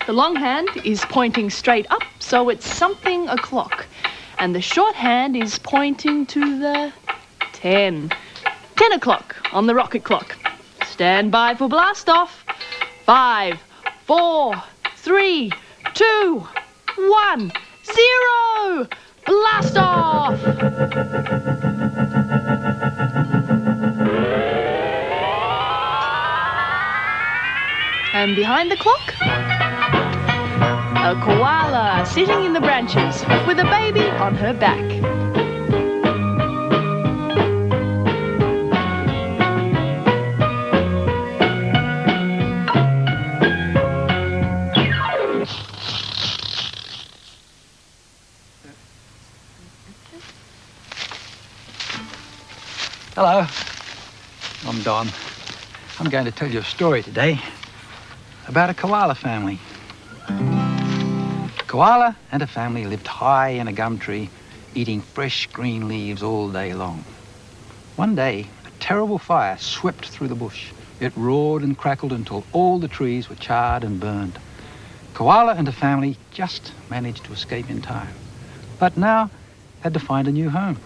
The long hand is pointing straight up, so it's something o'clock. And the short hand is pointing to the 10. 10 o'clock on the rocket clock. Stand by for blast off. 5, 4, 3, 2, 1, 0! Blast off! And behind the clock, a koala sitting in the branches with a baby on her back. Hello, I'm Don. I'm going to tell you a story today about a koala family. Koala and her family lived high in a gum tree, eating fresh green leaves all day long. One day, a terrible fire swept through the bush. It roared and crackled until all the trees were charred and burned. Koala and her family just managed to escape in time, but now had to find a new home.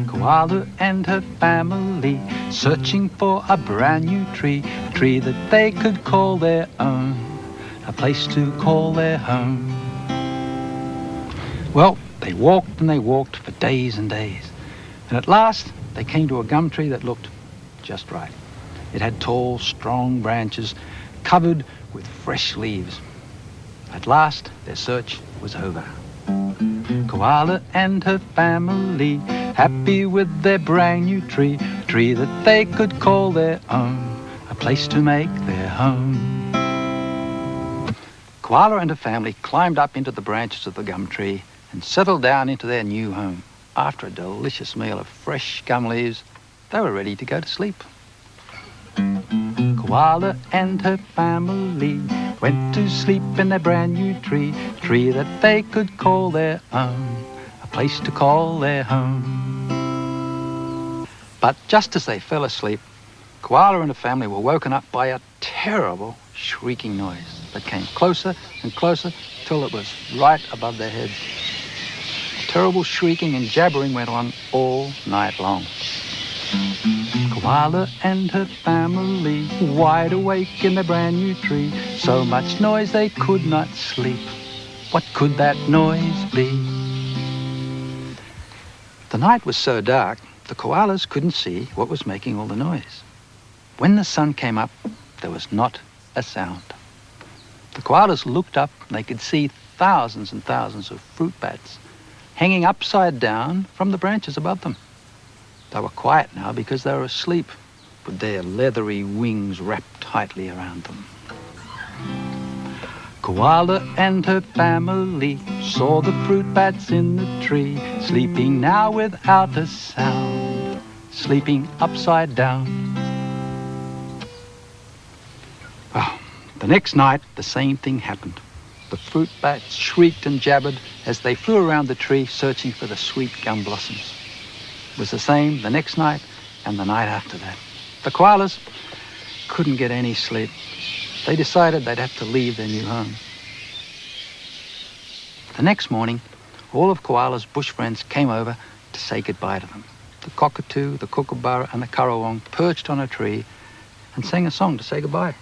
Koala and her family searching for a brand new tree, a tree that they could call their own, a place to call their home. Well, they walked and they walked for days and days, and at last they came to a gum tree that looked just right. It had tall, strong branches covered with fresh leaves. At last, their search was over. Koala and her family, happy with their brand new tree, a tree that they could call their own, a place to make their home. Koala and her family climbed up into the branches of the gum tree and settled down into their new home. After a delicious meal of fresh gum leaves, they were ready to go to sleep. Koala and her family went to sleep in their brand new tree, a tree that they could call their own, a place to call their home. But just as they fell asleep, Koala and her family were woken up by a terrible shrieking noise that came closer and closer till it was right above their heads. Terrible shrieking and jabbering went on all night long. Koala and her family, wide awake in their brand new tree, so much noise they could not sleep. What could that noise be? The night was so dark, the koalas couldn't see what was making all the noise. When the sun came up, there was not a sound. The koalas looked up and they could see thousands and thousands of fruit bats hanging upside down from the branches above them. They were quiet now because they were asleep, with their leathery wings wrapped tightly around them. Koala and her family saw the fruit bats in the tree, sleeping now without a sound, sleeping upside down. Well, the next night, the same thing happened. The fruit bats shrieked and jabbered as they flew around the tree searching for the sweet gum blossoms. It was the same the next night and the night after that. The koalas couldn't get any sleep. They decided they'd have to leave their new home. The next morning, all of Koala's bush friends came over to say goodbye to them. The cockatoo, the kookaburra and the currawong perched on a tree and sang a song to say goodbye.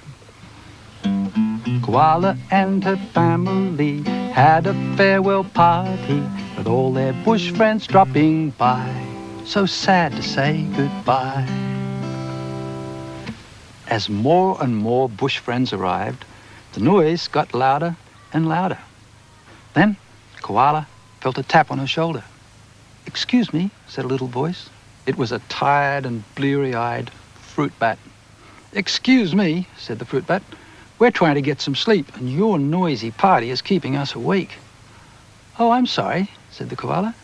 Koala and her family had a farewell party with all their bush friends dropping by. So sad to say goodbye. As more and more bush friends arrived, the noise got louder and louder. Then Koala felt a tap on her shoulder. "Excuse me," said a little voice. It was a tired and bleary-eyed fruit bat. "Excuse me," said the fruit bat. "We're trying to get some sleep, and your noisy party is keeping us awake." "Oh, I'm sorry," said the koala.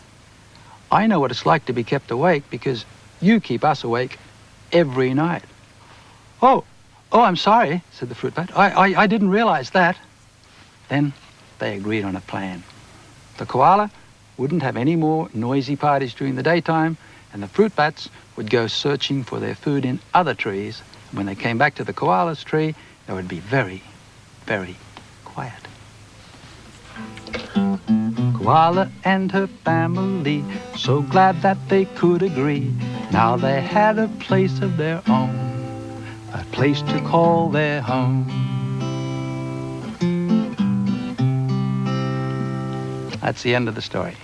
"I know what it's like to be kept awake because you keep us awake every night." Oh, I'm sorry," said the fruit bat. I didn't realize that." Then they agreed on a plan. The koala wouldn't have any more noisy parties during the daytime, and the fruit bats would go searching for their food in other trees. When they came back to the koala's tree, they would be very, very quiet. Koala and her family, so glad that they could agree. Now they had a place of their own, a place to call their home. That's the end of the story.